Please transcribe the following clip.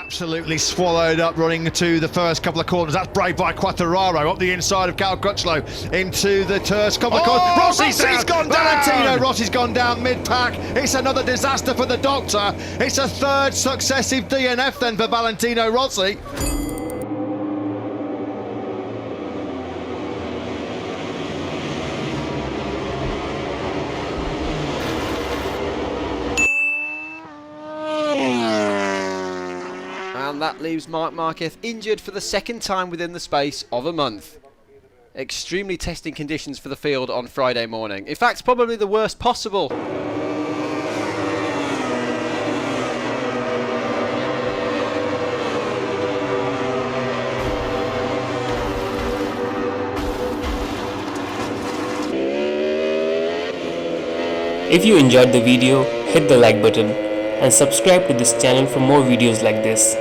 absolutely swallowed up running to the first couple of corners. That's brave by Quartararo up the inside of Cal Crutchlow into the first couple of corners. Rossi's gone down. Valentino Rossi's gone down mid-pack. It's another disaster for the Doctor. It's a third successive DNF then for Valentino Rossi. And that leaves Marc Marquez injured for the second time within the space of a month. Extremely testing conditions for the field on Friday morning. In fact, probably the worst possible. If you enjoyed the video, hit the like button and subscribe to this channel for more videos like this.